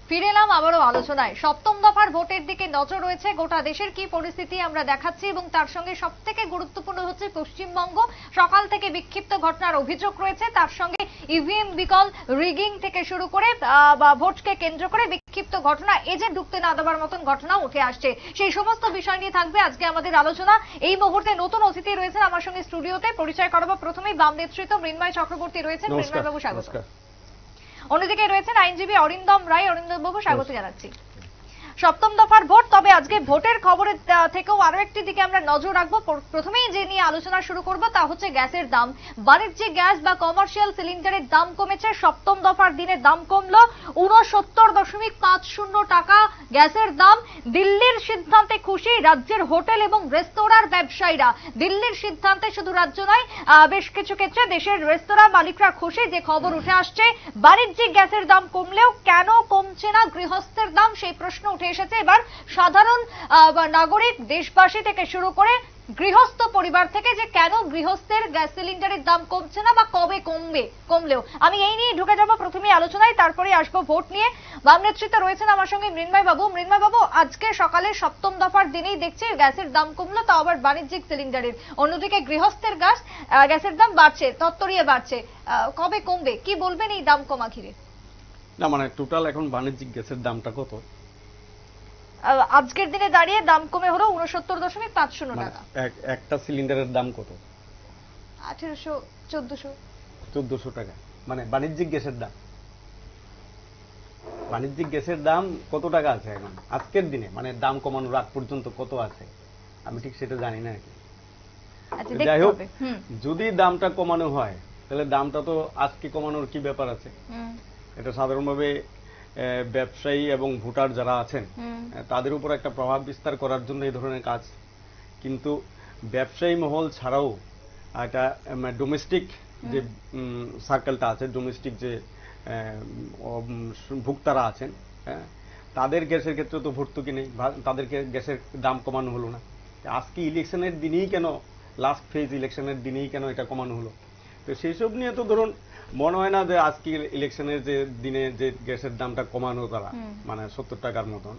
ফিরে এলাম আবারও আলোচনায়। সপ্তম দফার ভোটের দিকে নজর রয়েছে, গোটা দেশের কি পরিস্থিতি আমরা দেখাচ্ছি এবং তার সঙ্গে সবথেকে গুরুত্বপূর্ণ হচ্ছে পশ্চিমবঙ্গ। সকাল থেকে বিক্ষিপ্ত ঘটনার অভিযোগ রয়েছে, তার সঙ্গে ইভিএম বিকল, রিগিং থেকে শুরু করে ভোটকে কেন্দ্র করে বিক্ষিপ্ত ঘটনা, এজেন্ট ঢুকতে না দেওয়ার মতন ঘটনা উঠে আসছে। সেই সমস্ত বিষয় নিয়ে থাকবে আজকে আমাদের আলোচনা। এই মুহূর্তে নতুন অতিথি রয়েছেন আমার সঙ্গে স্টুডিওতে। পরিচয় করাবো প্রথমেই বাম নেতৃত্ব মৃন্ময় চক্রবর্তী রয়েছেন। মৃন্ময় বাবু স্বাগত। অন্যদিকে রয়েছেন আইনজীবী অরিন্দম রায়। অরিন্দম বাবু স্বাগত জানাচ্ছি। সপ্তম দফার ভোট, তবে আজকে ভোটের খবরের থেকেও আরো একটি দিকে আমরা নজর রাখবো। প্রথমেই যে নিয়ে আলোচনা শুরু করব তা হচ্ছে গ্যাসের দাম। বাণিজ্যিক গ্যাস বা কমার্শিয়াল সিলিন্ডারের দাম কমেছে। সপ্তম দফার দিনে দাম কমলো 69.50 টাকা গ্যাসের দাম। দিল্লির সিদ্ধান্তে খুশি রাজ্যের হোটেল এবং রেস্তোরাঁর ব্যবসায়ীরা। দিল্লির সিদ্ধান্তে শুধু রাজ্য নয়, বেশ কিছু ক্ষেত্রে দেশের রেস্তোরাঁ মালিকরা খুশি। যে খবর উঠে আসছে, বাণিজ্যিক গ্যাসের দাম কমলেও কেন কমছে না গৃহস্থের দাম, সেই প্রশ্ন উঠে এসেছে। এবার সাধারণ নাগরিক, দেশবাসী থেকে শুরু করে গৃহস্থ পরিবার থেকে, যে কেন গৃহস্থের গ্যাস সিলিন্ডারের দাম কমছে না বা কবে কমলেও। আমি এই নিয়ে ঢুকে যাবো প্রথমে আলোচনায়, তারপরে আসবো ভোট নিয়ে। বাম নেতৃত্বে রয়েছেন আমার সঙ্গে মৃন্ময় বাবু। মৃন্ময় বাবু, আজকে সকালে সপ্তম দফার দিনেই দেখছি গ্যাসের দাম কমলো, তাও আবার বাণিজ্যিক সিলিন্ডারের। অন্যদিকে গৃহস্থের গ্যাসের দাম বাড়ছে, তত্তরিয়ে বাড়ছে। কবে কমবে, কি বলবেন এই দাম কমা ঘিরে? না মানে টোটাল এখন বাণিজ্যিক গ্যাসের দামটা কত? আজকের দিনে দাঁড়িয়ে দাম কমে হলো 69.50 টাকা। একটা সিলিন্ডারের দাম কত? 1800, 1400 টাকা। মানে বাণিজ্যিক গ্যাসের দাম, বাণিজ্যিক গ্যাসের দাম কত টাকা আছে এখন আজকের দিনে? মানে দাম কমানোর আগ পর্যন্ত কত আছে আমি ঠিক সেটা জানি না। যাই হোক, যদি দামটা কমানো হয় তাহলে দামটা তো আজকে কমানোর কি ব্যাপার আছে? এটা সাধারণভাবে ব্যবসায়ী এবং ভোটার যারা আছেন তাদের উপর একটা প্রভাব বিস্তার করার জন্য এই ধরনের কাজ। কিন্তু ব্যবসায়ী মহল ছাড়াও একটা ডোমেস্টিক যে সার্কেলটা আছে, ডোমেস্টিক যে ভোক্তারা আছেন, তাদের গ্যাসের ক্ষেত্রে তো ভর্তুকি নেই, তাদেরকে গ্যাসের দাম কমানো হলো না। আজকে ইলেকশনের দিনেই কেন, লাস্ট ফেজ ইলেকশনের দিনেই কেন এটা কমানো হলো? তো সেই সব নিয়ে তো ধরুন মনে হয় না যে আজকে ইলেকশনের যে দিনে যে গ্যাসের দামটা কমানো তারা মানে 70 টাকার মতন,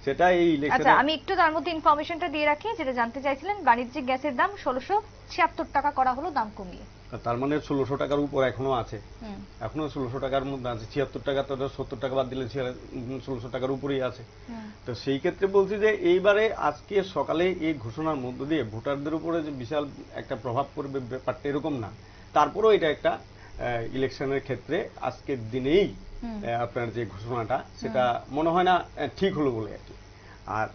সেটা এই ইলেকশন। আচ্ছা, আমি একটু তার মধ্যে ইনফরমেশনটা দিয়ে রাখি, যেটা জানতে চাইছিলেন। বাণিজ্যিক গ্যাসের দাম 1676 টাকা করা হলো দাম কমিয়ে। তার মানে 1600 টাকার উপর এখনো আছে, এখনো 1600 টাকার মধ্যে আছে। 76 টাকা তো 70 টাকা বাদ দিলে 1600 টাকার উপরেই আছে। তো সেই ক্ষেত্রে বলছি যে এইবারে আজকে সকালে এই ঘোষণার মধ্য দিয়ে ভোটারদের উপরে যে বিশাল একটা প্রভাব পড়বে ব্যাপারটা এরকম না। তারপরেও এটা একটা ইলেকশনের ক্ষেত্রে আজকের দিনেই আপনার যে ঘোষণাটা, সেটা মনে হয় না ঠিক হলো বলে আর কি। আর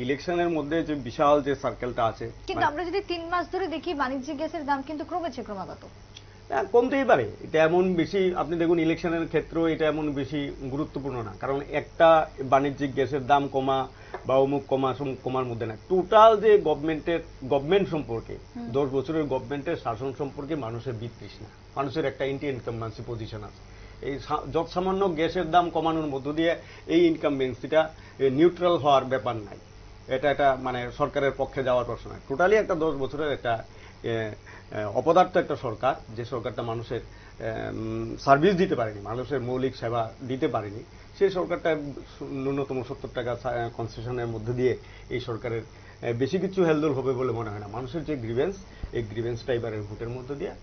ইলেকশনের মধ্যে যে বিশাল যে সার্কেলটা আছে, কিন্তু আমরা যদি 3 মাস ধরে দেখি বাণিজ্যিক গ্যাসের দাম কিন্তু কমেছে ক্রমাগত। কমতেই পারে, এটা এমন বেশি, আপনি দেখুন ইলেকশনের ক্ষেত্রেও এটা এমন বেশি গুরুত্বপূর্ণ না। কারণ একটা বাণিজ্যিক গ্যাসের দাম কমা বা অমুক কমার মধ্যে না, টোটাল যে গভর্নমেন্ট সম্পর্কে 10 বছরের গভর্নমেন্টের শাসন সম্পর্কে মানুষের বিতৃষ্ণা, মানুষের একটা ইনকামবেন্সি পজিশন আছে। এই যত সামান্য গ্যাসের দাম কমানোর মধ্য দিয়ে এই ইনকামবেন্সিটা নিউট্রাল হওয়ার ব্যাপার নাই। এটা মানে সরকারের পক্ষে যাওয়ার প্রশ্ন নয়। টোটালি একটা 10 বছরের একটা অপদার্থ একটা সরকার, যে সরকারটা মানুষের সার্ভিস দিতে পারেনি, মানুষের মৌলিক সেবা দিতে পারেনি, সেই সরকারটা ন্যূনতম 70 টাকা কনসেশনের মধ্যে দিয়ে এই সরকারের বেশি কিছু হেলদোল হবে বলে মনে হয় না। মানুষের যে গ্রিভেন্স, এই গ্রিভেন্সটা এবারের ভোটের মধ্যে দিয়ে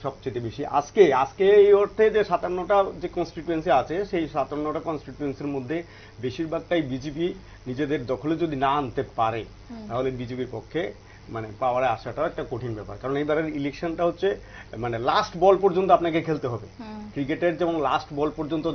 সবচেয়ে বেশি। আজকে এই অর্থে যে 57টা যে কনস্টিটুয়েন্সি আছে, সেই 57টা কনস্টিটুয়েন্সির মধ্যে বেশিরভাগটাই বিজেপি নিজেদের দখলে যদি না আনতে পারে, তাহলে বিজেপির পক্ষে মানে পাওয়ারে আসাটাও একটা কঠিন ব্যাপার। কারণ এবারের ইলেকশনটা হচ্ছে মানে লাস্ট বল পর্যন্ত আপনাকে খেলতে হবে। ক্রিকেটের যেমন লাস্ট বল পর্যন্ত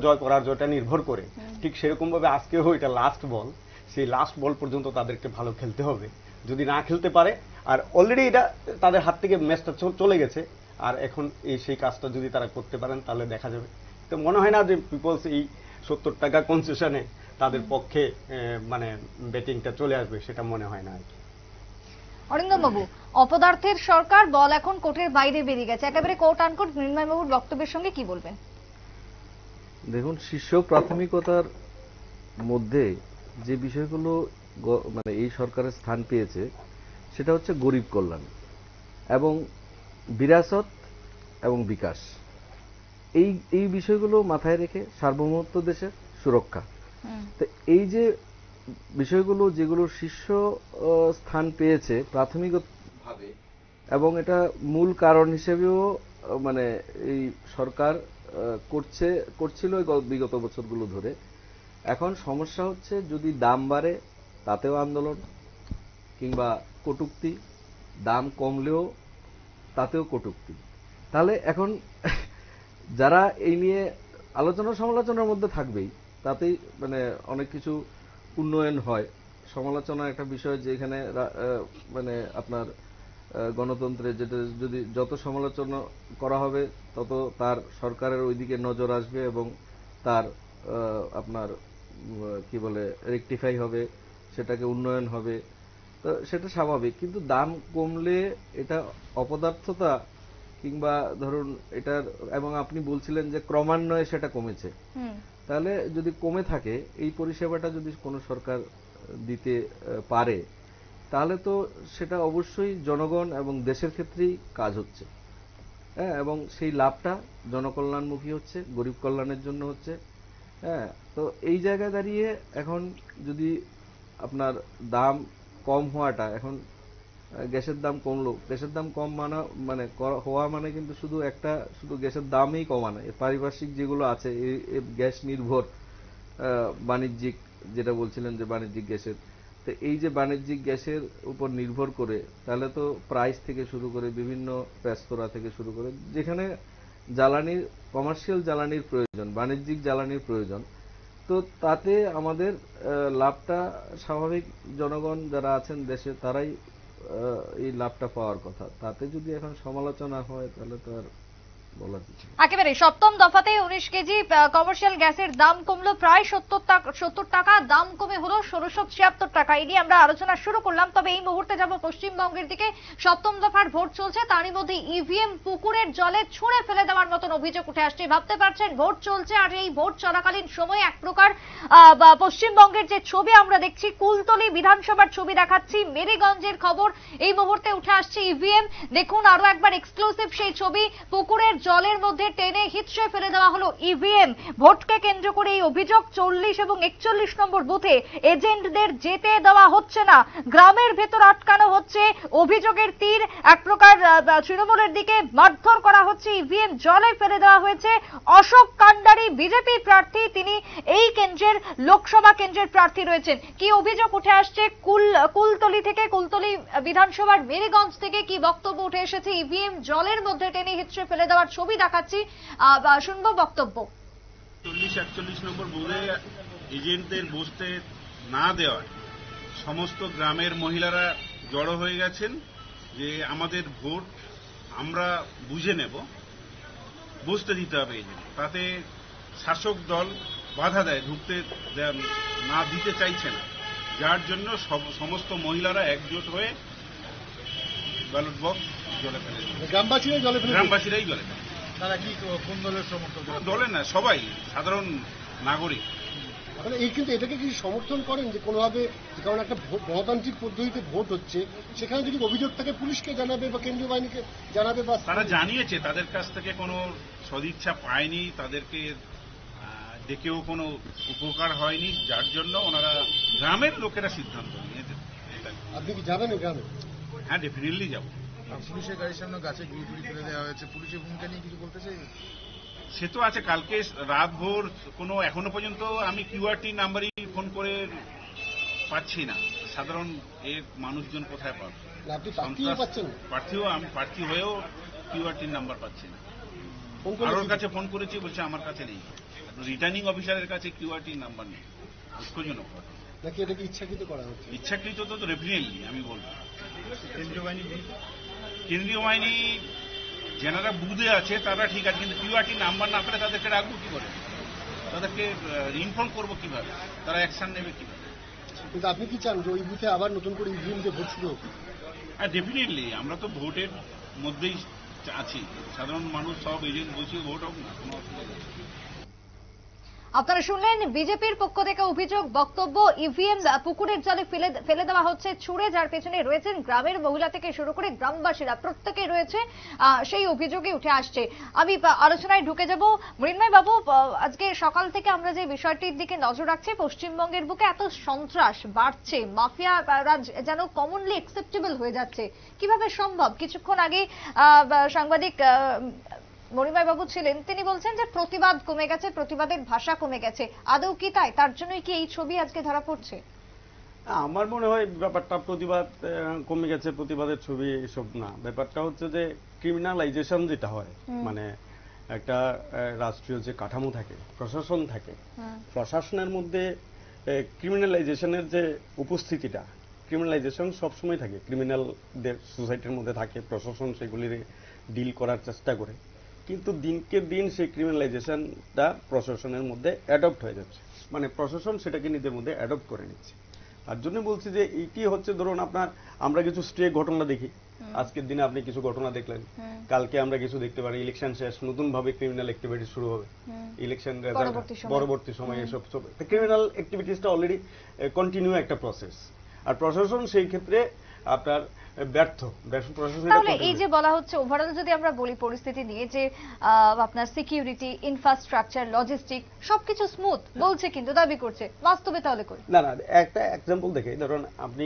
জয়টা নির্ভর করে, ঠিক সেরকম ভাবে আজকেও এটা লাস্ট বল। সেই লাস্ট বল পর্যন্ত তাদেরকে ভালো খেলতে হবে। যদি না খেলতে পারে, আর অলরেডি এটা তাদের হাত থেকে ম্যাচটা চলে গেছে, আর এখন সেই কাজটা যদি তারা করতে পারেন তাহলে দেখা যাবে। তো মনে হয় না যে পিপলস এই 70 টাকা কনসেশনে তাদের পক্ষে মানে ব্যাটিংটা চলে আসবে, সেটা মনে হয় না আর কি। অরিন্দম বাবু, অপদার্থের সরকার, বল এখন কোর্টের বাইরে বেরিয়ে গেছে, একেবারে কোর্ট আনকোর্ট। মৃন্ময় বাবুর বক্তব্যের সঙ্গে কি বলবেন? দেখুন, শীর্ষ প্রাথমিকতার মধ্যে যে বিষয়গুলো মানে এই সরকারের স্থান পেয়েছে, সেটা হচ্ছে গরিব কল্যাণ এবং বিরাসত এবং বিকাশ। এই বিষয়গুলো মাথায় রেখে সার্বভৌমত্ব দেশের সুরক্ষা, তো এই যে বিষয়গুলো যেগুলো শীর্ষ স্থান পেয়েছে প্রাথমিকভাবে, এবং এটা মূল কারণ হিসেবেও মানে এই সরকার করছিল বিগত বছরগুলো ধরে। এখন সমস্যা হচ্ছে যদি দাম বাড়ে তাতেও আন্দোলন, কিংবা কটূক্তি, দাম কমলেও তাতেও কটূক্তি। তাহলে এখন যারা এই নিয়ে আলোচনা সমালোচনার মধ্যে থাকবেই, তাতেই মানে অনেক কিছু উন্নয়ন হয়। সমালোচনা একটা বিষয়, যে এখানে মানে আপনার গণতন্ত্রে যেটা যদি যত সমালোচনা করা হবে তত তার সরকারের ওইদিকে নজর আসবে এবং তার আপনার কি বলে রেকটিফাই হবে, সেটাকে উন্নয়ন হবে, তো সেটা স্বাভাবিক। কিন্তু দাম কমলে এটা অপদার্থতা কিংবা ধরুন এটার, এবং আপনি বলছিলেন যে ক্রমান্বয়ে সেটা কমেছে, তাহলে যদি কমে থাকে এই পরিষেবাটা যদি কোনো সরকার দিতে পারে, তাহলে তো সেটা অবশ্যই জনগণ এবং দেশের ক্ষেত্রেই কাজ হচ্ছে। হ্যাঁ, এবং সেই লাভটা জনকল্যাণমুখী হচ্ছে, গরিব কল্যাণের জন্য হচ্ছে। হ্যাঁ, তো এই জায়গায় দাঁড়িয়ে এখন যদি আপনার দাম কম হওয়াটা, এখন গ্যাসের দাম কমলো, গ্যাসের দাম কম হওয়া মানে কিন্তু শুধু গ্যাসের দামই কমা না, পারিপার্শ্বিক যেগুলো আছে এই গ্যাস নির্ভর বাণিজ্যিক, যেটা বলছিলেন যে বাণিজ্যিক গ্যাসের, তো এই যে বাণিজ্যিক গ্যাসের উপর নির্ভর করে, তাহলে তো প্রাইস থেকে শুরু করে বিভিন্ন রেস্তোরাঁ থেকে শুরু করে যেখানে জ্বালানির, কমার্শিয়াল জ্বালানির প্রয়োজন, বাণিজ্যিক জ্বালানির প্রয়োজন, তো তাতে আমাদের লাভটা স্বাভাবিক, জনগণ যারা আছেন দেশে তারাই এই লাভটা পাওয়ার কথা। তাতে যদি এখন সমালোচনা হয় তাহলে তো আর বলার কিছু। একেবারে সপ্তম দফাতে 19 কেজি কমার্শিয়াল গ্যাসের দাম কমলো প্রায় 70 টাকা, দাম কমে হলো 1676 টাকা। এই নিয়ে আমরা আলোচনা শুরু করলাম। তবে এই মুহূর্তে যাব পশ্চিমবঙ্গের দিকে। সপ্তম দফার ভোট চলছে, তারই মধ্যে ইভিএম পুকুরের জলে ছুঁড়ে ফেলে দেওয়ার মতন অভিযোগ উঠে আসছে। ভাবতে পারছেন, ভোট চলছে আর এই ভোট চলাকালীন সময়ে এক প্রকার পশ্চিমবঙ্গের যে ছবি আমরা দেখছি, কুলতলি বিধানসভার ছবি দেখাচ্ছি, মেরিগঞ্জের খবর এই মুহূর্তে উঠে আসছে। ইভিএম দেখুন, আরো একবার এক্সক্লুসিভ সেই ছবি, পুকুরের জলের মধ্যে টেনে হিঁচড়ে ফেলে দেওয়া হলো ইভিএম। ভোটকে কেন্দ্র করে এই অভিযোগ, 40 এবং 41 নম্বর বুথে এজেন্টদের যেতে দেওয়া হচ্ছে না, গ্রামের ভেতর আটকানো হচ্ছে। অভিযোগের তীর এক প্রকার তৃণমূলের দিকে, মারধর করা হচ্ছে, ইভিএম জলে ফেলে দেওয়া হয়েছে। অশোক কান্ডারি বিজেপি প্রার্থী, তিনি এই কেন্দ্রের লোকসভা কেন্দ্রের প্রার্থী রয়েছেন। কি অভিযোগ উঠে আসছে কুলতলি থেকে, কুলতলি বিধানসভার মেরিগঞ্জ থেকে কি বক্তব্য উঠে এসেছে? ইভিএম জলের মধ্যে টেনে হিঁচড়ে ফেলে দেওয়ার ছবি দেখাচ্ছি, শুনবো বক্তব্য। 40-41 নম্বর বুথে এজেন্টদের বসতে না দেওয়ার সমস্ত গ্রামের মহিলারা জড়ো হয়ে গেছেন যে আমাদের ভোট আমরা বুঝে নেব, বসতে দিতে হবে এজেন্ট। তাতে শাসক দল বাধা দেয়, ঢুকতে না দিতে চাইছে না, যার জন্য সমস্ত মহিলারা একজোট হয়ে ব্যালট বক্স জলে ফেলে, গ্রামবাসীরাই জলে ফেলে। তারা কি কোন দলের সমর্থক? দলে না, সবাই সাধারণ নাগরিক। এই কিন্তু এটাকে কি সমর্থন করেন যে কোনোভাবে, কারণ একটা গণতান্ত্রিক পদ্ধতিতে ভোট হচ্ছে, সেখানে যদি অভিযোগ থাকে পুলিশকে জানাবে বা কেন্দ্রীয় বাহিনীকে জানাবে? বা তারা জানিয়েছে, তাদের কাছ থেকে কোনো সদিচ্ছা পায়নি, তাদেরকে ডেকেও কোনো উপকার হয়নি, যার জন্য ওনারা গ্রামের লোকেরা সিদ্ধান্ত নিয়েছে। আপনি কি যাবেন গ্রামে? হ্যাঁ, ডেফিনেটলি যাব। পুলিশের গাড়ির সামনে গাছে গুলি ফেলে দেওয়া হয়েছে, পুলিশের ভূমিকা নিয়ে কিছু বলতে চাই? সে তো আছে, কালকে রাত ভোর কোনো, এখনো পর্যন্ত আমি কিউআরটি নাম্বারই ফোন করে পাচ্ছি না। সাধারণ এর মানুষজন কোথায় পাবে? আপনি প্রার্থীও পাচ্ছেন? আমি প্রার্থী হয়েও কিউআরটির নাম্বার পাচ্ছি না। আরোর কাছে ফোন করেছি, বলছে আমার কাছে নেই। রিটার্নিং অফিসারের কাছে কিউআরটির নাম্বার নেই, দুঃখজনক। নাকি এটাকে ইচ্ছাকৃত করা হচ্ছে? ইচ্ছাকৃত তো ডেফিনেটলি আমি বলবো। কেন্দ্রীয় বাহিনী যারা বুথে আছে তারা ঠিক আছে, কিন্তু কিউআরটি নাম্বার না পেলে তাদেরকে রাখবো কি করে? তাদেরকে ইনফর্ম করবো কিভাবে? তারা অ্যাকশন নেবে কিভাবে? কিন্তু আপনি কি চান যে ওই বুথে আবার নতুন করে ইভিএম দিয়ে ভোট শুরু হোক? হ্যাঁ, ডেফিনেটলি আমরা তো ভোটের মধ্যেই আছি, সাধারণ মানুষ সব এজেন্ট বসে ভোট হোক না, কোনো অসুবিধা নেই। আপনারা শুনলেন বিজেপির পক্ষ থেকে অভিযোগ, বক্তব্য, ইভিএম পুকুরের জলে ফেলে দেওয়া হচ্ছে ছুঁড়ে, যার পেছনে রয়েছেন গ্রামের মহিলা থেকে শুরু করে গ্রামবাসীরা, প্রত্যেকে রয়েছে, সেই অভিযোগে উঠে আসছে। আমি আলোচনায় ঢুকে যাব। মৃন্ময় বাবু, আজকে সকাল থেকে আমরা যে বিষয়টির দিকে নজর রাখছি, পশ্চিমবঙ্গের বুকে এত সন্ত্রাস বাড়ছে, মাফিয়া রাজ যেন কমনলি অ্যাকসেপ্টেবল হয়ে যাচ্ছে, কিভাবে সম্ভব? কিছুক্ষণ আগে সাংবাদিক মরিমাই বাবু ছিলেন, তিনি বলছেন যে প্রতিবাদ কমে গেছে, প্রতিবাদের ভাষা কমে গেছে। আদৌ কি তাই? তার জন্যই কি এই ছবি আজকে ধরা পড়ছে? আমার মনে হয় ব্যাপারটা প্রতিবাদ কমে গেছে, প্রতিবাদের ছবি এসব না। ব্যাপারটা হচ্ছে যে ক্রিমিনালাইজেশন যেটা হয়, মানে একটা রাষ্ট্রীয় যে কাঠামো থাকে, প্রশাসন থাকে, প্রশাসনের মধ্যে ক্রিমিনালাইজেশনের যে উপস্থিতিটা, ক্রিমিনালাইজেশন সবসময় থাকে, ক্রিমিনালদের সোসাইটির মধ্যে থাকে, প্রশাসন সেগুলির ডিল করার চেষ্টা করে, কিন্তু দিনকে দিন সেই ক্রিমিনালাইজেশনটা প্রশাসনের মধ্যে অ্যাডপ্ট হয়ে যাচ্ছে, মানে প্রশাসন সেটাকে নিজের মধ্যে অ্যাডপ্ট করে নিচ্ছে। তার জন্য বলছি যে এইটি হচ্ছে, ধরুন আমরা কিছু স্ট্রে ঘটনা দেখি, আজকের দিনে আপনি কিছু ঘটনা দেখলেন, কালকে আমরা কিছু দেখতে পারি, ইলেকশন শেষ, নতুন ভাবে ক্রিমিনাল অ্যাক্টিভিটি শুরু হবে, ইলেকশন রেজাল্ট পরবর্তী সময়ে এসব ক্রিমিনাল অ্যাক্টিভিটিসটা অলরেডি কন্টিনিউ একটা প্রসেস, আর প্রশাসন সেই ক্ষেত্রে আপনার ব্যর্থ। তাহলে এই যে বলা হচ্ছে ওভারঅল যদি আমরা বলি পরিস্থিতি নিয়ে, যে আপনার সিকিউরিটি, ইনফ্রাস্ট্রাকচার, লজিস্টিক সবকিছু স্মুথ বলছে, কিন্তু দাবি করছে, বাস্তবে তাহলে কই? না, একটা এক্সাম্পল দেখে, ধরুন আপনি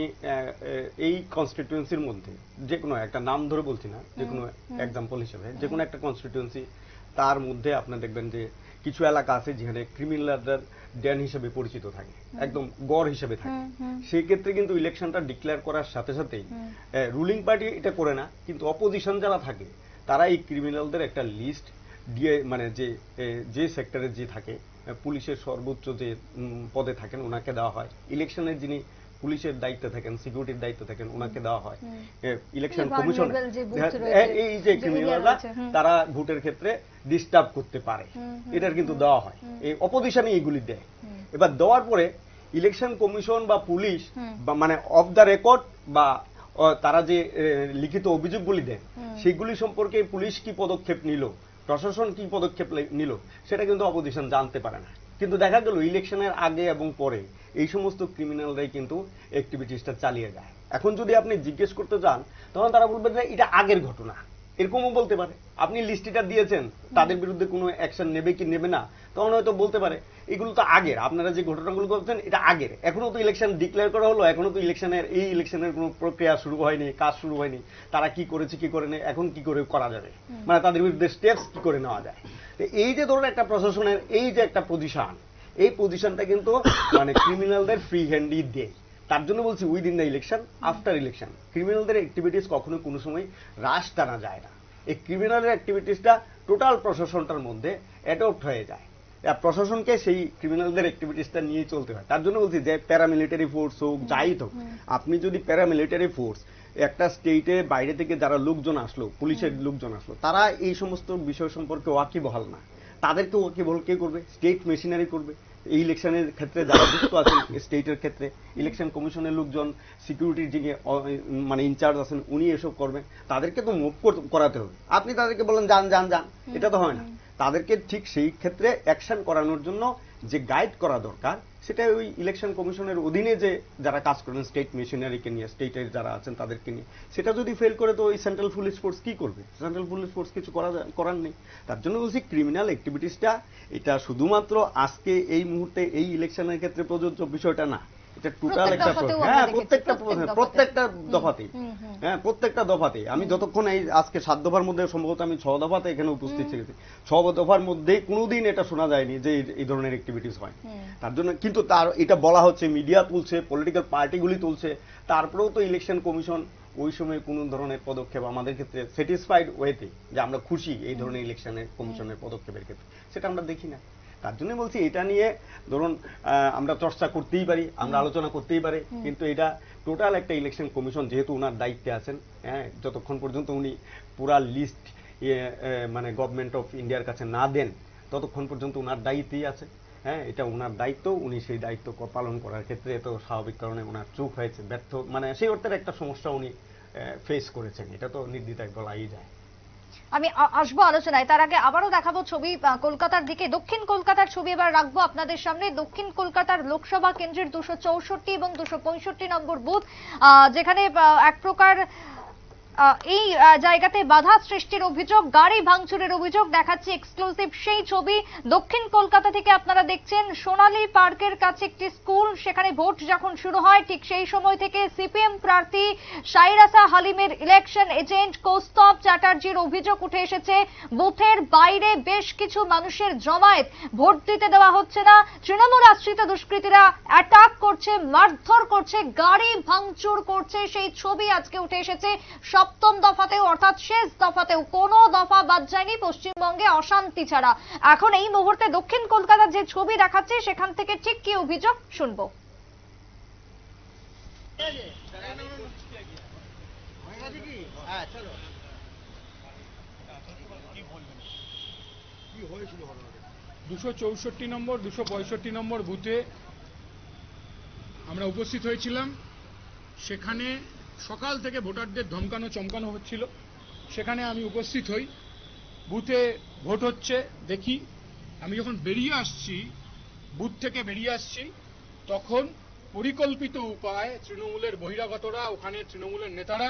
এই কনস্টিটিউয়েন্সির মধ্যে যে কোনো একটা, নাম ধরে বলছি না, যে কোনো এক্সাম্পল হিসেবে, যে কোনো একটা কনস্টিটিউয়েন্সি, তার মধ্যে আপনি দেখবেন যে কিছু এলাকা আছে যেখানে ক্রিমিনালরা ড্যান হিসেবে পরিচিত থাকে, একদম গড় হিসেবে থাকে। সেই ক্ষেত্রে কিন্তু ইলেকশনটা ডিক্লেয়ার করার সাথে সাথেই রুলিং পার্টি এটা করে না, কিন্তু অপোজিশন যারা থাকে তারা এই ক্রিমিনালদের একটা লিস্ট দিয়ে, মানে যে সেক্টরে যে থাকে, পুলিশের সর্বোচ্চ যে পদে থাকেন ওনাকে দেওয়া হয়, ইলেকশনের যিনি পুলিশের দায়িত্বে থাকেন, সিকিউরিটির দায়িত্বে থাকেন, ওনাকে দেওয়া হয়। ইলেকশন কমিশন এই যে ক্রিমিনালরা তারা ভোটের ক্ষেত্রে ডিস্টার্ব করতে পারে, এটার কিন্তু দেওয়া হয়, এই অপোজিশনে এইগুলি দেয়। এবার দেওয়ার পরে ইলেকশন কমিশন বা পুলিশ বা মানে অফ দ্য রেকর্ড বা তারা যে লিখিত অভিযোগগুলি দেন, সেগুলি সম্পর্কে পুলিশ কি পদক্ষেপ নিল, প্রশাসন কি পদক্ষেপ নিল, সেটা কিন্তু অপোজিশন জানতে পারে না। কিন্তু দেখা গেল ইলেকশনের আগে এবং পরে এই সমস্ত ক্রিমিনালরাই কিন্তু অ্যাক্টিভিটিসটা চালিয়ে যায়। এখন যদি আপনি জিজ্ঞেস করতে চান, তখন তারা বলবে যে এটা আগের ঘটনা, এরকমও বলতে পারে। আপনি লিস্টটা দিয়েছেন, তাদের বিরুদ্ধে কোনো অ্যাকশন নেবে কি নেবে না, তখন হয়তো বলতে পারে এগুলো তো আগের, আপনারা যে ঘটনাগুলো করছেন এটা আগের, এখনো তো ইলেকশন ডিক্লেয়ার করা হলো, এখনো তো ইলেকশনের কোনো প্রক্রিয়া শুরু হয়নি, কাজ শুরু হয়নি, তারা কি করেছে কি করে নেই, এখন কি করে করা যাবে, মানে তাদের বিরুদ্ধে স্টেপস কি করে নেওয়া যায়। এই যে ধরুন একটা প্রশাসনের এই যে একটা পজিশন, এই পজিশনটা কিন্তু মানে ক্রিমিনালদের ফ্রি হ্যান্ডই দেয়। তার জন্য বলছি within the election, after election ক্রিমিনালদের অ্যাক্টিভিটিস কখনো কোনো সময় হ্রাস টানা যায় না। এই ক্রিমিনালের অ্যাক্টিভিটিসটা টোটাল প্রশাসনটার মধ্যে অ্যাডপ্ট হয়ে যায়, প্রশাসনকে সেই ক্রিমিনালদের অ্যাক্টিভিটিসটা নিয়ে চলতে হয়। তার জন্য বলছি যে প্যারামিলিটারি ফোর্স হোক, যাই হোক, আপনি যদি প্যারামিলিটারি ফোর্স একটা স্টেটে বাইরে থেকে যারা লোকজন আসলো, পুলিশের লোকজন আসলো, তারা এই সমস্ত বিষয় সম্পর্কে ওয়াকিবহাল না, তাদেরকে ওয়াকিবহাল কে করবে? স্টেট মেশিনারি করবে। এই ইলেকশনের ক্ষেত্রে যারা যুক্ত আছেন স্টেটের ক্ষেত্রে, ইলেকশন কমিশনের লোকজন, সিকিউরিটির যিনি মানে ইনচার্জ আছেন উনি এসব করবেন, তাদেরকে তো মুভ করাতে হবে। আপনি তাদেরকে বলেন যান যান যান, এটা তো হয় না। তাদেরকে ঠিক সেই ক্ষেত্রে অ্যাকশন করানোর জন্য যে গাইড করা দরকার, সেটা ওই ইলেকশন কমিশনের অধীনে যে যারা কাজ করেন, স্টেট মেশিনারিকে নিয়ে, স্টেটের যারা আছেন তাদেরকে নিয়ে, সেটা যদি ফেল করে তো ওই সেন্ট্রাল পুলিশ ফোর্স কি করবে? সেন্ট্রাল পুলিশ ফোর্স কিছু করার নেই। তার জন্য বলছি ক্রিমিনাল অ্যাক্টিভিটিসটা এটা শুধুমাত্র আজকে এই মুহূর্তে এই ইলেকশনের ক্ষেত্রে প্রযোজ্য বিষয়টা না, এটা টোটাল একটা হ্যাঁ প্রত্যেকটা দফাতেই, হ্যাঁ প্রত্যেকটা দফাতেই। আমি যতক্ষণ এই আজকে 7 দফার মধ্যে সম্ভবত আমি 6 দফাতে এখানে উপস্থিত ছিলাম, 6 দফার মধ্যে কোনোদিন এটা শোনা যায়নি যে এই ধরনের অ্যাক্টিভিটিস হয়। তার জন্য কিন্তু তার এটা বলা হচ্ছে, মিডিয়া তুলছে, পলিটিক্যাল পার্টিগুলি তুলছে, তারপরেও তো ইলেকশন কমিশন ওই সময় কোন ধরনের পদক্ষেপ আমাদের ক্ষেত্রে স্যাটিসফাইড ওয়েতে যে আমরা খুশি এই ধরনের ইলেকশনের কমিশনের পদক্ষেপের ক্ষেত্রে, সেটা আমরা দেখি না। তার জন্য বলছি এটা নিয়ে ধরুন আমরা চর্চা করতেই পারি, আমরা আলোচনা করতেই পারি, কিন্তু এটা টোটাল একটা ইলেকশন কমিশন যেহেতু ওনার দায়িত্বে আছেন, হ্যাঁ, যতক্ষণ পর্যন্ত উনি পুরা লিস্ট মানে গভর্নমেন্ট অফ ইন্ডিয়ার কাছে না দেন ততক্ষণ পর্যন্ত ওনার দায়িত্বই আছে। হ্যাঁ, এটা ওনার দায়িত্ব, উনি সেই দায়িত্ব পালন করার ক্ষেত্রে তো স্বাভাবিক কারণে ওনার চুপ হয়েছে, ব্যর্থ, মানে সেই অর্থের একটা সমস্যা উনি ফেস করেছেন, এটা তো নির্দ্বিধায় বলাই যায়। আমি আসবো আলোচনায়, তার আগে আবারও দেখাবো ছবি কলকাতার দিকে। দক্ষিণ কলকাতার ছবি এবার রাখবো আপনাদের সামনে। দক্ষিণ কলকাতার লোকসভা কেন্দ্রের 264 এবং 265 নম্বর বুথ, যেখানে এক প্রকার এই জায়গাতে বাধা সৃষ্টির অভিযোগ, গাড়ি ভাঙচুরের অভিযোগ। দেখাচ্ছি এক্সক্লুসিভ সেই ছবি। দক্ষিণ কলকাতা থেকে আপনারা দেখছেন সোনালী পার্কের কাছে একটি স্কুল, সেখানে ভোট যখন শুরু হয় ঠিক সেই সময় থেকে সিপিএম প্রার্থী সাইরাসা হালিমের ইলেকশন এজেন্ট কৌস্তব চ্যাটার্জির অভিযোগ উঠে এসেছে। বুথের বাইরে বেশ কিছু মানুষের জমায়েত, ভোট দিতে দেওয়া হচ্ছে না, তৃণমূল আশ্রিত দুষ্কৃতীরা অ্যাটাক করছে, মারধর করছে, গাড়ি ভাঙচুর করছে, সেই ছবি আজকে উঠে এসেছে। সপ্তম দফাতেও অর্থাৎ শেষ দফাতেও কোনো দফা বাদ যায়নি পশ্চিমবঙ্গে অশান্তি ছাড়া। এখন এই মুহূর্তে দক্ষিণ কলকাতার যে ছবি দেখাচ্ছে সেখান থেকে ঠিক কি অভিযোগ শুনবো। দুশো 64 নম্বর 265 নম্বর বুথে আমরা উপস্থিত হয়েছিলাম। সেখানে সকাল থেকে ভোটারদের ধমকানো চমকানো হচ্ছিল, সেখানে আমি উপস্থিত হই। বুথে ভোট হচ্ছে দেখি। আমি যখন বেরিয়ে আসছি, বুথ থেকে বেরিয়ে আসছি, তখন পরিকল্পিত উপায়ে তৃণমূলের বহিরাগতরা, ওখানে তৃণমূলের নেতারা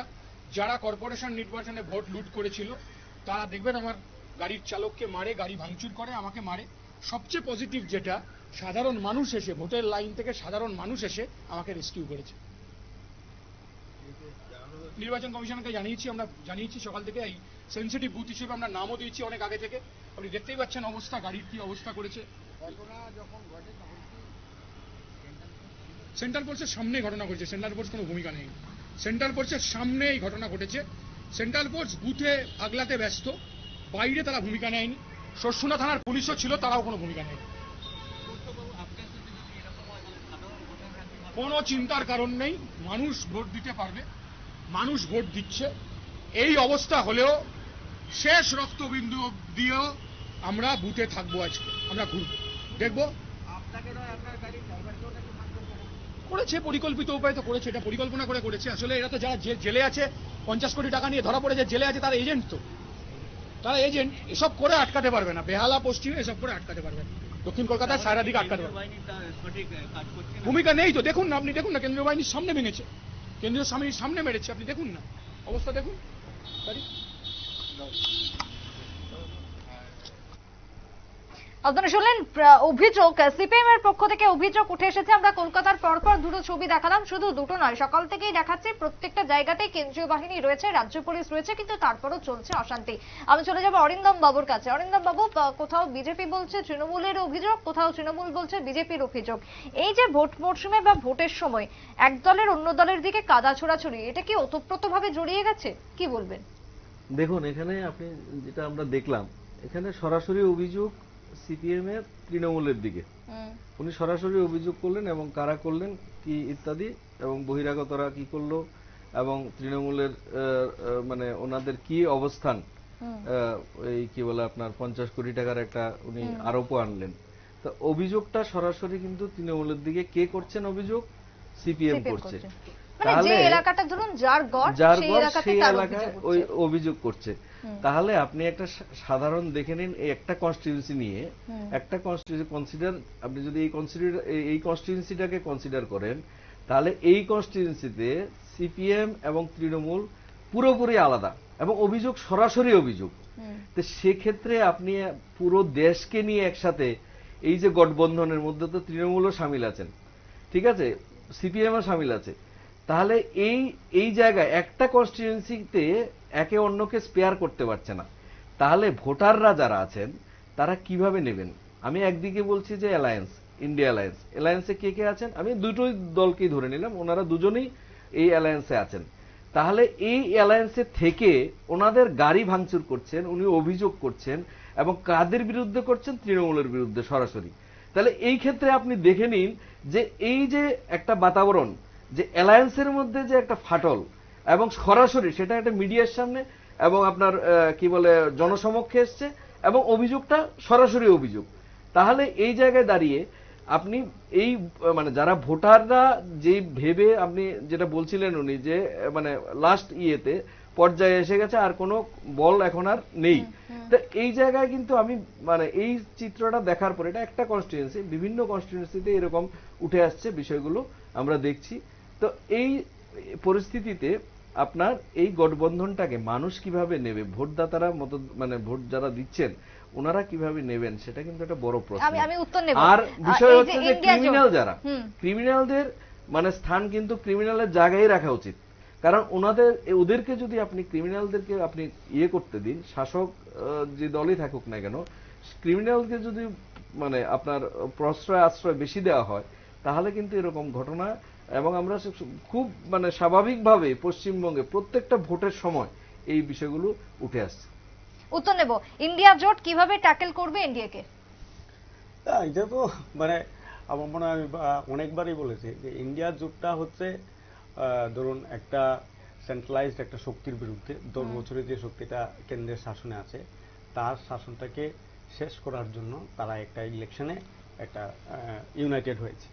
যারা কর্পোরেশন নির্বাচনে ভোট লুট করেছিল, তারা দেখবেন আমার গাড়ির চালককে মারে, গাড়ি ভাঙচুর করে, আমাকে মারে। সবচেয়ে পজিটিভ যেটা, সাধারণ মানুষ এসে, ভোটের লাইন থেকে সাধারণ মানুষ এসে আমাকে রেস্কিউ করেছে। নির্বাচন কমিশনকে জানিয়েছি সকাল থেকে। এই সেন্সিটিভ বুথ হিসেবে আমরা নামও দিয়েছি অনেক আগে থেকে। আপনি দেখতেই পাচ্ছেন অবস্থা, গাড়ির কি অবস্থা করেছে। সেন্ট্রাল ফোর্সের সামনে ঘটনা ঘটেছে, সেন্ট্রাল ফোর্স কোনো ভূমিকা নেই। সেন্ট্রাল ফোর্সের সামনে এই ঘটনা ঘটেছে। সেন্ট্রাল ফোর্স বুথে আগলাতে ব্যস্ত, বাইরে তারা ভূমিকা নেয়নি। শর্ষুনা থানার পুলিশও ছিল, তারাও কোনো ভূমিকা নেই। কোনো চিন্তার কারণ নেই, মানুষ ভোট দিতে পারবে, মানুষ ভোট দিচ্ছে। এই অবস্থা হলেও শেষ রক্তবিন্দু দিয়েও আমরা বুথে থাকবো। আজকে আমরা ঘুরবো, দেখবো। করেছে পরিকল্পিত উপায় তো করেছে, এটা পরিকল্পনা করে করেছে। আসলে এরা তো যারা জেলে আছে 50 কোটি টাকা নিয়ে ধরা পড়েছে জেলে আছে, তারা এজেন্ট, তো তারা এজেন্ট। এসব করে আটকাতে পারবে না, বেহালা পশ্চিমে এসব করে আটকাতে পারবে না। দক্ষিণ কলকাতায় সারা দিকে আটকাতে পারবে। ভূমিকা নেই তো, দেখুন না, আপনি দেখুন না, কেন্দ্রীয় বাহিনীর সামনে ভেঙেছে, কেন্দ্রীয় বাহিনীর সামনে মেরেছে, আপনি দেখুন না অবস্থা, দেখুন। আপনারা শুনলেন অভিযোগ, সিপিএম এর পক্ষ থেকে অভিযোগ উঠে এসেছে। আমরা কলকাতার পরপর দুটো ছবি দেখালাম, শুধু দুটো নয়, সকাল থেকেই দেখাচ্ছে প্রত্যেকটা জায়গাতেই কেন্দ্রীয় বাহিনী রয়েছে, রাজ্য পুলিশ রয়েছে, কিন্তু তারপরও চলছে অশান্তি। আমি চলে যাবো অরিন্দম বাবুর কাছে। অরিন্দম বাবু, কোথাও বিজেপি বলছে তৃণমূলের অভিযোগ, কোথাও তৃণমূল বলছে বিজেপির অভিযোগ। এই যে ভোট মরশুমে বা ভোটের সময় এক দলের অন্য দলের দিকে কাদা ছোড়াছুড়ি, এটা কি ওতপ্রোতভাবে জড়িয়ে গেছে, কি বলবেন? দেখুন, এখানে আপনি যেটা আমরা দেখলাম, এখানে সরাসরি অভিযোগ সিপিএম এর তৃণমূলের দিকে। উনি সরাসরি অভিযোগ করলেন এবং কারা করলেন কি ইত্যাদি, এবং বহিরাগতরা কি করলো, এবং তৃণমূলের মানে ওনাদের কি অবস্থান, এই কি বলে আপনার 50 কোটি টাকার একটা উনি আরোপও আনলেন। তো অভিযোগটা সরাসরি কিন্তু তৃণমূলের দিকে। কে করছেন অভিযোগ? সিপিএম করছে। যে এলাকাটা ধরুন যার গড় সেই এলাকায় ওই অভিযোগ করছে। তাহলে আপনি একটা সাধারণ দেখে নিন, একটা কনস্টিটিউয়েন্সি নিয়ে একটা কনস্টিটিউয়েন্সি কনসিডার, আপনি যদি এই কনস্টিটিউয়েন্সিটাকে কনসিডার করেন, তাহলে এই কনস্টিটিউয়েন্সিতে সিপিএম এবং তৃণমূল পুরোপুরি আলাদা এবং অভিযোগ সরাসরি অভিযোগ। তো সেক্ষেত্রে আপনি পুরো দেশকে নিয়ে একসাথে, এই যে গঠবন্ধনের মধ্যে তো তৃণমূলও সামিল আছেন, ঠিক আছে, সিপিএমও সামিল আছে। তাহলে এই জায়গায় একটা কনস্টিটিউয়েন্সিতে একে অন্যকে স্পেয়ার করতে পারছে না। তাহলে ভোটাররা যারা আছেন তারা কিভাবে নেবেন? আমি একদিকে বলছি যে অ্যালায়েন্স, ইন্ডিয়া অ্যালায়েন্স, অ্যালায়েন্সে কে কে আছেন? আমি দুটোই দলকেই ধরে নিলাম, ওনারা দুজনেই এই অ্যালায়েন্সে আছেন। তাহলে এই অ্যালায়েন্সে থেকে ওনাদের গাড়ি ভাঙচুর করছেন, উনি অভিযোগ করছেন, এবং কাদের বিরুদ্ধে করছেন? তৃণমূলের বিরুদ্ধে সরাসরি। তাহলে এই ক্ষেত্রে আপনি দেখে নিন যে এই যে একটা বাতাবরণ, যে অ্যালায়েন্সের মধ্যে যে একটা ফাটল, এবং সরাসরি সেটা একটা মিডিয়ার সামনে এবং আপনার কি বলে জনসমক্ষে এসছে, এবং অভিযোগটা সরাসরি অভিযোগ। তাহলে এই জায়গায় দাঁড়িয়ে আপনি এই মানে যারা ভোটাররা যে ভেবে, আপনি যেটা বলছিলেন উনি যে মানে লাস্ট ইয়েতে পর্যায়ে এসে গেছে, আর কোনো বল এখন আর নেই। তো এই জায়গায় কিন্তু আমি মানে এই চিত্রটা দেখার পর, এটা একটা কনস্টিটিউয়েন্সি, বিভিন্ন কনস্টিটিউয়েন্সিতে এরকম উঠে আসছে বিষয়গুলো আমরা দেখছি। তো এই পরিস্থিতিতে আপনার এই গঠবন্ধনটাকে মানুষ কিভাবে নেবে, ভোটদাতারা মত মানে ভোট যারা দিচ্ছেন ওনারা কিভাবে নেবেন, সেটা কিন্তু একটা বড় প্রশ্ন। আমি উত্তর নেব। আর বিষয় হচ্ছে যে ইন্ডিয়া জোট, ক্রিমিনাল যারা, ক্রিমিনালদের মানে স্থান কিন্তু ক্রিমিনালের জায়গায় রাখা উচিত। কারণ ওদেরকে যদি আপনি ক্রিমিনালদেরকে আপনি ইয়ে করতে দিন, শাসক যে দলই থাকুক না কেন, ক্রিমিনালকে যদি মানে আপনার প্রশ্রয় আশ্রয় বেশি দেওয়া হয়, তাহলে কিন্তু এরকম ঘটনা, এবং আমরা খুব মানে স্বাভাবিকভাবে পশ্চিমবঙ্গে প্রত্যেকটা ভোটের সময় এই বিষয়গুলো উঠে আসছে। উত্তর নেব। ইন্ডিয়া জোট কিভাবে ট্যাকেল করবে এনডিএ-কে? এটা তো মানে আমার মনে হয় অনেকবারই বলেছি যে ইন্ডিয়া জোটটা হচ্ছে ধরুন একটা সেন্ট্রালাইজড একটা শক্তির বিরুদ্ধে 10 বছরের যে শক্তিটা কেন্দ্রের শাসনে আছে তার শাসনটাকে শেষ করার জন্য তারা একটা ইলেকশনে একটা ইউনাইটেড হয়েছে।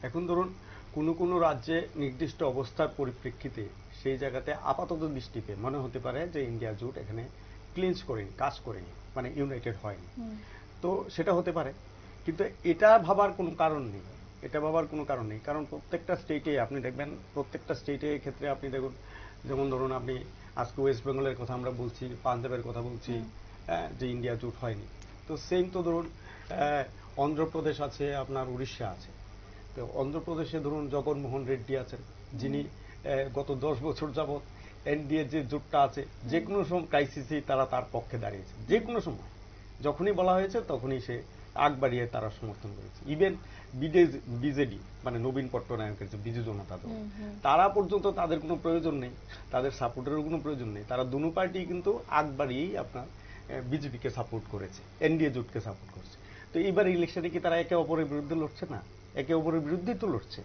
এখন ধরুন কোনো রাজ্যে নির্দিষ্ট অবস্থার পরিপ্রেক্ষিতে সেই জায়গাতে আপাতত দৃষ্টিতে মনে হতে পারে যে ইন্ডিয়া জোট এখানে ক্লিনস করেনি, কাজ করেনি, মানে ইউনাইটেড হয়নি। তো সেটা হতে পারে, কিন্তু এটা ভাবার কোনো কারণ নেই, কারণ প্রত্যেকটা স্টেটে আপনি দেখবেন, প্রত্যেকটা স্টেটের ক্ষেত্রে আপনি দেখুন, যেমন ধরুন আপনি আজকে ওয়েস্ট বেঙ্গলের কথা আমরা বলছি, পাঞ্জাবের কথা বলছি যে ইন্ডিয়া জোট হয়নি। তো সেম তো ধরুন অন্ধ্রপ্রদেশ আছে, আপনার উড়িষ্যা আছে। তো অন্ধ্রপ্রদেশে ধরুন জগনমোহন রেড্ডি আছেন, যিনি গত 10 বছর যাবৎ এনডিএ যে জোটটা আছে যে কোনো সময় ক্রাইসিসে তারা তার পক্ষে দাঁড়িয়েছে, যে কোনো সময় যখনই বলা হয়েছে তখনই সে আগ বাড়িয়ে তারা সমর্থন করেছে। ইভেন বিজেডি মানে নবীন পট্টনায়কের যে বিজু জনতা দল, তারা পর্যন্ত তাদের কোনো প্রয়োজন নেই, তাদের সাপোর্টেরও কোনো প্রয়োজন নেই, তারা দুনো পার্টি কিন্তু আগ বাড়িয়েই আপনার বিজেপিকে সাপোর্ট করেছে, এনডিএ জোটকে সাপোর্ট করছে। তো এইবার ইলেকশনে কি তারা একে অপরের বিরুদ্ধে লড়ছে না? একে অপরের বিরুদ্ধেই তো লড়ছে।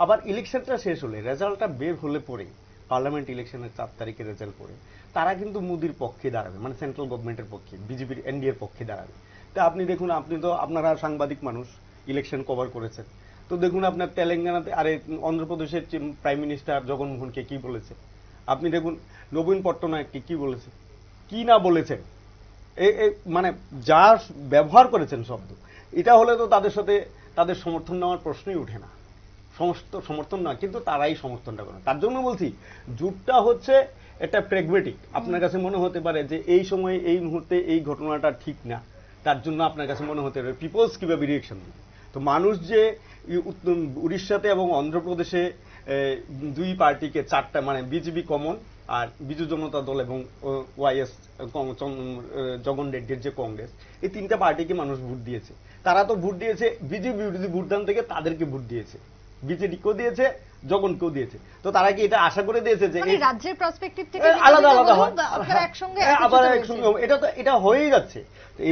আবার ইলেকশনটা শেষ হলে, রেজাল্টটা বের হলে পরে, পার্লামেন্ট ইলেকশনের 4 তারিখে রেজাল্ট পড়ে, তারা কিন্তু মোদির পক্ষে দাঁড়াবে, মানে সেন্ট্রাল গভর্নমেন্টের পক্ষে, বিজেপির এনডিএর পক্ষে দাঁড়াবে। তা আপনি দেখুন, আপনি তো আপনারা সাংবাদিক মানুষ, ইলেকশন কভার করেছেন, তো দেখুন আপনার তেলেঙ্গানাতে, আরে অন্ধ্রপ্রদেশের প্রাইম মিনিস্টার জগনমোহনকে কি বলেছে, আপনি দেখুন নবীন পট্টনায়ককে কি বলেছে, কি না বলেছেন, মানে যা ব্যবহার করেছেন শব্দ, এটা হলে তো তাদের সাথে তাদের সমর্থন নেওয়ার প্রশ্নই উঠে না, সমস্ত সমর্থন না, কিন্তু তারাই সমর্থনটা করে। তার জন্য বলছি জোটটা হচ্ছে এটা প্র্যাগমেটিক। আপনার কাছে মনে হতে পারে যে এই সময়ে এই মুহূর্তে এই ঘটনাটা ঠিক না, তার জন্য আপনার কাছে মনে হতে পারে পিপলস কিভাবে রিয়েকশন দিবে। তো মানুষ যে উড়িষ্যাতে এবং অন্ধ্রপ্রদেশে দুই পার্টিকে 4টা, মানে বিজেপি কমন আর বিজু জনতা দল এবং ওয়াইএস জগন রেড্ডির যে কংগ্রেস, এই 3টা পার্টিকে মানুষ ভোট দিয়েছে। তারা তো ভোট দিয়েছে বিজেপি বিরোধী ভোটদান থেকে, তাদেরকে ভোট দিয়েছে, বিজেডিকেও দিয়েছে, জগনকেও দিয়েছে। তো তারা কি এটা আশা করে দিয়েছে যে রাজ্যের পার্সপেক্টিভ থেকে আলাদা আলাদা হয়, আপনারা একসঙ্গে আবার একসঙ্গে, এটা হয়েই যাচ্ছে।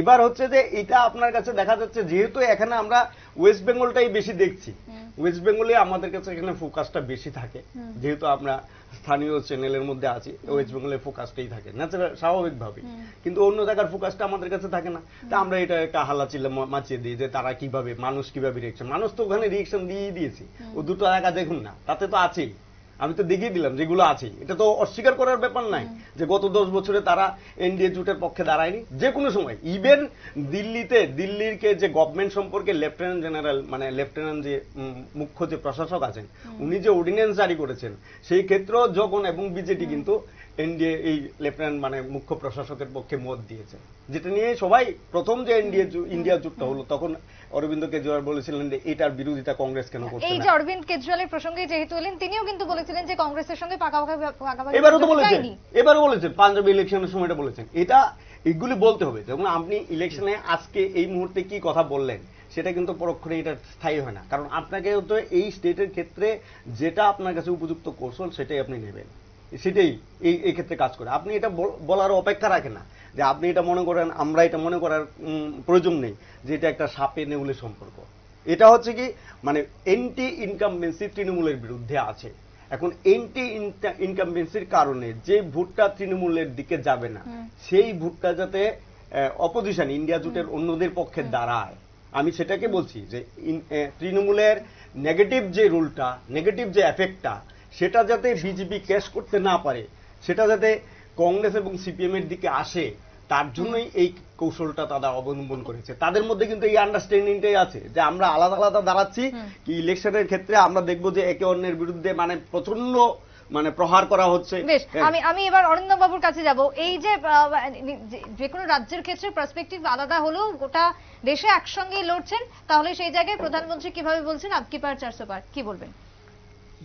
এবার হচ্ছে যে এটা আপনার কাছে দেখা যাচ্ছে, যেহেতু এখানে আমরা ওয়েস্ট বেঙ্গলটাই বেশি দেখছি, ওয়েস্ট বেঙ্গলে আমাদের কাছে এখানে ফোকাসটা বেশি থাকে, যেহেতু আমরা স্থানীয় চ্যানেলের মধ্যে আছি, ওয়েস্ট বেঙ্গলের ফোকাসটাই থাকে ন্যাচারাল, স্বাভাবিকভাবে। কিন্তু অন্য জায়গার ফোকাসটা আমাদের কাছে থাকে না। তা আমরা এটা একটা হাল্লাচিল্লা মাচিয়ে দিই যে তারা কিভাবে, মানুষ কিভাবে রিয়েকশন, মানুষ তো ওখানে রিয়েকশন দিয়েই দিয়েছি। ও দুটো জায়গা দেখুন না, তাতে তো আছেই, আমি তো দেখিয়ে দিলাম যেগুলো আছে। এটা তো অস্বীকার করার ব্যাপার নাই যে গত 10 বছরে তারা এনডিএ জোটের পক্ষে দাঁড়ায়নি, যে কোনো সময়। ইভেন দিল্লির যে গভর্নমেন্ট সম্পর্কে লেফটেন্যান্ট জেনারেল, মানে লেফটেন্যান্ট যে মুখ্য যে প্রশাসক আছেন, উনি যে অর্ডিন্যান্স জারি করেছেন, সেই ক্ষেত্রেও যখন এবং বিজেপি কিন্তু এনডিএ এই লেফটেন্যান্ট মানে মুখ্য প্রশাসকের পক্ষে মত দিয়েছে, যেটা নিয়ে সবাই প্রথম যে ইন্ডিয়া জোটটা হলো, তখন অরবিন্দ কেজরিওয়াল বলেছিলেন যে এটার বিরোধিতা কংগ্রেস কেন করছে না। এই যে অরবিন্দ কেজরিওয়ালের প্রসঙ্গে যেহেতু এলেন, তিনিও কিন্তু বলেছিলেন যে কংগ্রেসের সঙ্গে পাকাপাকি এবারও বলেছেন পাঞ্জাব ইলেকশনের সময়টা বলেছেন। এটা এগুলি বলতে হবে, যেমন আপনি ইলেকশনে আজকে এই মুহূর্তে কি কথা বললেন সেটা কিন্তু পরক্ষণে এটা স্থায়ী হয় না, কারণ আপনাকে তো এই স্টেটের ক্ষেত্রে যেটা আপনার কাছে উপযুক্ত কৌশল সেটাই আপনি নেবেন, সেটাই এই ক্ষেত্রে কাজ করে। আপনি এটা বলার অপেক্ষা রাখেন না যে আপনি এটা মনে করেন, আমরা এটা মনে করার প্রয়োজন নেই যে এটা একটা সাপে নেউলের সম্পর্ক। এটা হচ্ছে কি, মানে এন্টি ইনকামবেন্সি তৃণমূলের বিরুদ্ধে আছে। এখন এন্টি ইনকামবেন্সির কারণে যে ভোটটা তৃণমূলের দিকে যাবে না, সেই ভোটটা যাতে অপোজিশন ইন্ডিয়া জোটের অন্যদের পক্ষে দাঁড়ায়, আমি সেটাকে বলছি যে তৃণমূলের নেগেটিভ যে রুলটা, নেগেটিভ যে এফেক্টটা, সেটা যাতে বিজেপি ক্যাশ করতে না পারে, সেটা যাতে কংগ্রেস এবং সিপিএম এর দিকে আসে, তার জন্যই এই কৌশলটা তারা অবলম্বন করেছে। তাদের মধ্যে কিন্তু এই আন্ডারস্ট্যান্ডিংটাই আছে যে আমরা আলাদা আলাদা দাঁড়াচ্ছি, কি ইলেকশনের ক্ষেত্রে আমরা দেখবো যে একে অন্যের বিরুদ্ধে মানে প্রচন্ড মানে প্রহার করা হচ্ছে। বেশ, আমি এবার অরিন্দম বাবুর কাছে যাব। এই যে যে কোনো রাজ্যের ক্ষেত্রে পার্সপেক্টিভ আলাদা হলেও গোটা দেশে একসঙ্গেই লড়ছেন, তাহলে সেই জায়গায় প্রধানমন্ত্রী কিভাবে বলছেন আপকি পার 400 পার, কি বলবেন?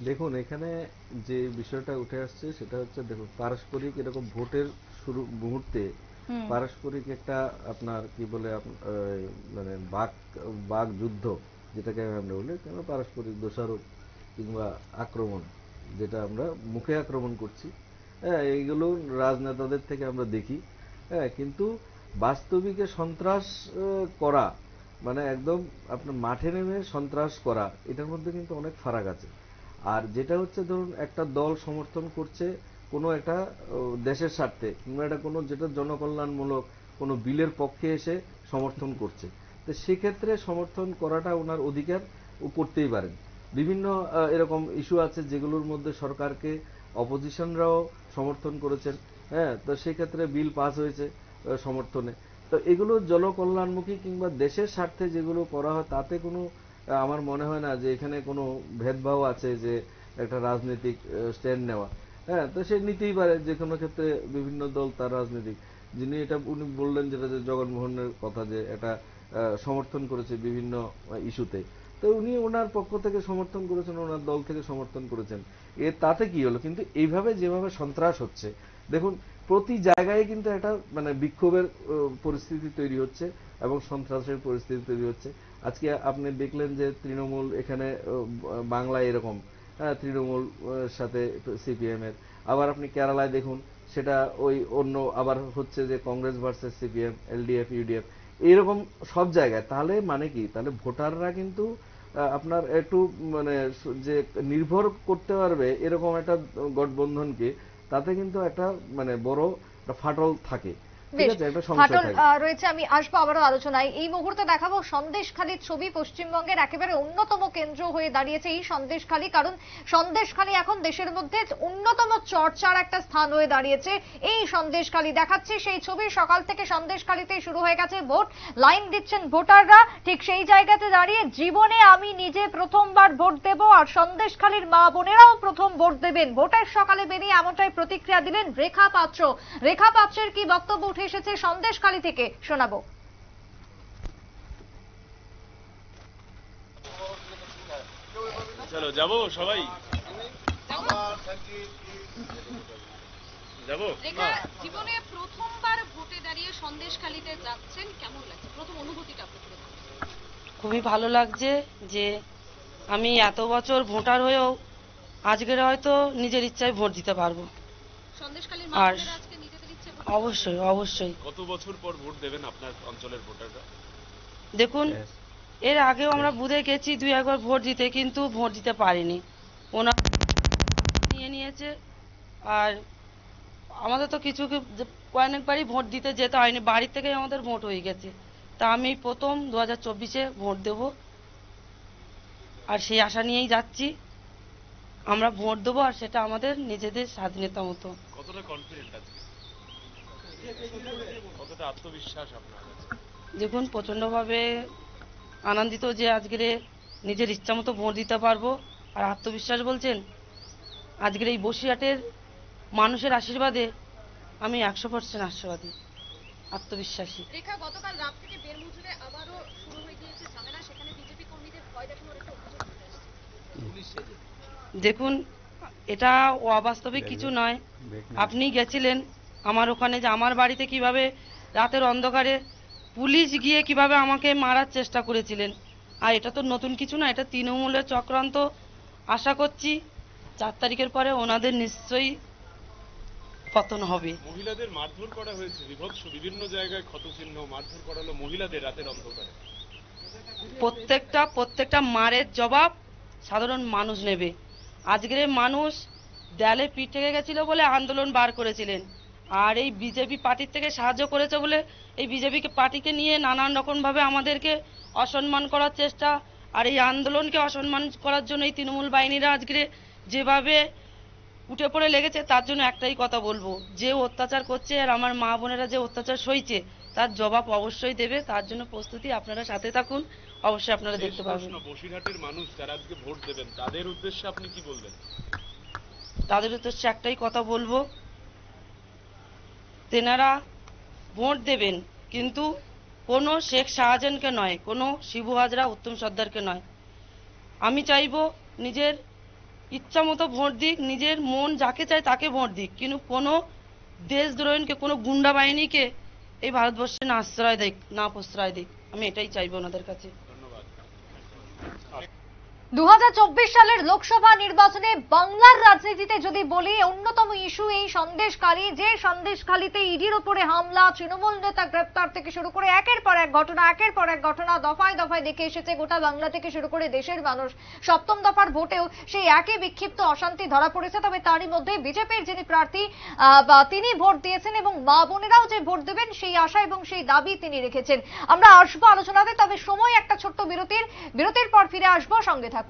দেখুন, এখানে যে বিষয়টা উঠে আসছে সেটা হচ্ছে, দেখুন পারস্পরিক এরকম ভোটের শুরু মুহূর্তে পারস্পরিক একটা আপনার কি বলে মানে বাক যুদ্ধ যেটাকে আমরা বলি, কেন পারস্পরিক দোষারোপ কিংবা আক্রমণ, যেটা আমরা মুখে আক্রমণ করছি, হ্যাঁ, এইগুলো রাজনেতাদের থেকে আমরা দেখি। হ্যাঁ, কিন্তু বাস্তবিকে সন্ত্রাস করা মানে একদম আপনার মাঠে নেমে সন্ত্রাস করা, এটার মধ্যে কিন্তু অনেক ফারাক আছে। আর যেটা হচ্ছে ধরুন একটা দল সমর্থন করছে কোনো একটা দেশের স্বার্থে কিংবা এটা কোনো যেটা জনকল্যাণমূলক কোনো বিলের পক্ষে এসে সমর্থন করছে, তো সেক্ষেত্রে সমর্থন করাটা ওনার অধিকার, ও করতেই পারেন। বিভিন্ন এরকম ইস্যু আছে যেগুলোর মধ্যে সরকারকে অপোজিশনরাও সমর্থন করেছেন, হ্যাঁ, তো সেক্ষেত্রে বিল পাস হয়েছে সমর্থনে। তো এগুলো জনকল্যাণমুখী কিংবা দেশের স্বার্থে যেগুলো করা হয় তাতে কোনো আমার মনে হয় না যে এখানে কোনো ভেদভাব আছে যে একটা রাজনৈতিক স্ট্যান্ড নেওয়া। হ্যাঁ, তো সে নিতেই পারে যে কোনো ক্ষেত্রে, বিভিন্ন দল তার রাজনৈতিক, যিনি এটা উনি বললেন যেটা যে জগনমোহনের কথা, যে এটা সমর্থন করেছে বিভিন্ন ইস্যুতে, তো উনি ওনার পক্ষ থেকে সমর্থন করেছেন, ওনার দল থেকে সমর্থন করেছেন, তাতে কি হলো? কিন্তু এইভাবে যেভাবে সন্ত্রাস হচ্ছে, দেখুন প্রতি জায়গায় কিন্তু একটা মানে বিক্ষোভের পরিস্থিতি তৈরি হচ্ছে এবং সন্ত্রাসের পরিস্থিতি তৈরি হচ্ছে। আজকে আপনি দেখলেন যে তৃণমূল এখানে বাংলায় এরকম, তৃণমূল সাথে সিপিএম এর, আবার আপনি কেরালায় দেখুন সেটা ওই অন্য আবার হচ্ছে যে Congress versus CPM, LDF, UDF, এইরকম সব জায়গায়। তাহলে মানে কি, তাহলে ভোটাররা কিন্তু আপনার একটু মানে যে নির্ভর করতে পারবে এরকম একটা গঠবন্ধনকে, তাতে কিন্তু একটা মানে বড় ফাটল থাকে, ঠিক আছে, একটা সমস্যা থাকে রয়েছে। আমি আসবো আবারও আলোচনায়। এই মুহূর্তে দেখাবো সন্দেশখালীর ছবি। পশ্চিমবঙ্গের একেবারে অন্যতম কেন্দ্র হয়ে দাঁড়িয়েছে এই সন্দেশখালী, কারণ সন্দেশখালী এখন দেশের মধ্যে অন্যতম চর্চার একটা স্থান হয়ে দাঁড়িয়েছে। এই সন্দেশখালী দেখাচ্ছে সেই ছবি। সকাল থেকে সন্দেশখালীতে শুরু হয়ে গেছে ভোট, লাইন দিচ্ছেন ভোটাররা। ঠিক সেই জায়গাতে দাঁড়িয়ে জীবনে আমি নিজে প্রথমবার ভোট দেব, আর সন্দেশখালীর মা বোনেরাও প্রথম ভোট দেবেন। ভোটের সকালে বেরিয়ে এমনটাই প্রতিক্রিয়া দিলেন রেখা পাত্র। রেখা পাত্রের কি বক্তব্য উঠে এসেছে সন্দেশখালী থেকে, শোনাবো। চলো যাবো, সবাই যাবো। রেখা, জীবনে প্রথমবার ভোটে দাঁড়িয়ে সন্দেশখালীতে যাচ্ছেন, কেমন লাগছে? প্রথম অনুভূতিটা খুবই ভালো লাগছে যে আমি এত বছর ভোটার হয়েও আজকের হয়তো নিজের ইচ্ছায় ভোট দিতে পারবো। সন্দেশখালীর আর মানুষেরা আজকে নিজেদের ইচ্ছে অবশ্যই অবশ্যই। কত বছর পর ভোট দেবেন আপনার অঞ্চলের ভোটাররা? দেখুন, এর আগেও আমরা বুথে গেছি 2-1 ভোট দিতে, কিন্তু ভোট দিতে পারিনি, ওনার নিয়ে নিয়েছে। আর আমাদের তো কিছু অনেকবারই ভোট দিতে যেতে হয়নি, বাড়ির থেকেই আমাদের ভোট হয়ে গেছে। তা আমি প্রথম 2024-এ ভোট দেব, আর সেই আশা নিয়েই যাচ্ছি। আমরা ভোট দেবো, আর সেটা আমাদের নিজেদের স্বাধীনতা মতো। কতটা কনফিডেন্ট আজকে, কতটা আত্মবিশ্বাস আপনার কাছে? দেখুন, প্রচন্ডভাবে আনন্দিত যে আজকের নিজের ইচ্ছা মতো ভোট দিতে পারবো। আর আত্মবিশ্বাস বলছেন, আজকের এই বসিরহাটের মানুষের আশীর্বাদে আমি 100% আশাবাদী, আত্মবিশ্বাসী। রেখা, গতকাল রাত থেকে বেরমুজুরে আবারও শুরু হয়ে গিয়েছে ঝামেলা, সেখানে বিজেপি কর্মীদের ভয় দেখানোর একটা অভিযোগ উঠে আসছে। দেখুন, এটা অবাস্তবিক কিছু নয়। আপনি গেছিলেন আমার ওখানে, যে আমার বাড়িতে কিভাবে রাতের অন্ধকারে পুলিশ গিয়ে কিভাবে আমাকে মারার চেষ্টা করেছিলেন। আর এটা তো নতুন কিছু না, এটা তৃণমূলের চক্রান্ত। আশা করছি 4 তারিখের পরে ওনাদের নিশ্চয়ই পতন হবে। মহিলাদের মারধর করা হয়েছে, বিভৎস, বিভিন্ন জায়গায় ক্ষতচিহ্ন, মারধর করা হলো মহিলাদের রাতের অন্ধকারে। প্রত্যেকটা মারের জবাব সাধারণ মানুষ নেবে। আজকের মানুষ দেয়ালে পিঠ থেকে গেছিল বলে আন্দোলন বার করেছিলেন, আর এই বিজেপি পার্টির থেকে সাহায্য করেছে বলে এই বিজেপি পার্টিকে নিয়ে নানান রকমভাবে আমাদেরকে অসম্মান করার চেষ্টা, আর এই আন্দোলনকে অসম্মান করার জন্য এই তৃণমূল বাহিনীরা আজকে যেভাবে উঠে পড়ে লেগেছে, তার জন্য একটাই কথা বলবো, যে অত্যাচার করছে আর আমার মা বোনেরা যে অত্যাচার সইছে তার জবাব অবশ্যই দেবে। তার জন্য প্রস্তুতি, আপনারা সাথে থাকুন, অবশ্যই আপনারা দেখতে পাবেন। বসিরহাটের মানুষ যারা আজকে ভোট দেবেন তাদের উদ্দেশ্যে আপনি কি বলবেন? তাদের উদ্দেশ্যে একটাই কথা বলবো, তেনারা ভোট দেবেন কিন্তু কোনো শেখ শাহজাহানকে নয়, কোনো শিবু হাজরা, উত্তম সর্দারকে নয়। আমি চাইবো নিজের ইচ্ছা মতো ভোট দিক, নিজের মন যাকে চায় তাকে ভোট দিক, কিন্তু কোনো দেশদ্রোহীকে, কোনো গুন্ডা বাহিনীকে এই ভারতবর্ষে না আশ্রয় দিক, না প্রশ্রয় দিক। আমি এটাই চাইবো ওনাদের কাছে। 2024 সালের লোকসভা নির্বাচনে বাংলার রাজনীতিতে যদি বলি, অন্যতম ইস্যু এই সন্দেশখালী, যে সন্দেশখালীতে ইডির উপরে হামলা, তৃণমূল নেতা গ্রেপ্তার থেকে শুরু করে একের পর এক ঘটনা দফায় দফায় দেখে এসেছে গোটা বাংলা থেকে শুরু করে দেশের মানুষ। সপ্তম দফার ভোটেও সেই একই বিক্ষিপ্ত অশান্তি ধরা পড়েছে। তবে তারই মধ্যে বিজেপির যিনি প্রার্থী তিনি ভোট দিয়েছেন এবং মা বোনেরাও যে ভোট দেবেন সেই আশা এবং সেই দাবি তিনি রেখেছেন। আমরা আসবো আলোচনাতে, তবে সময় একটা ছোট্ট বিরতির পর ফিরে আসবো, সঙ্গে থাকুন।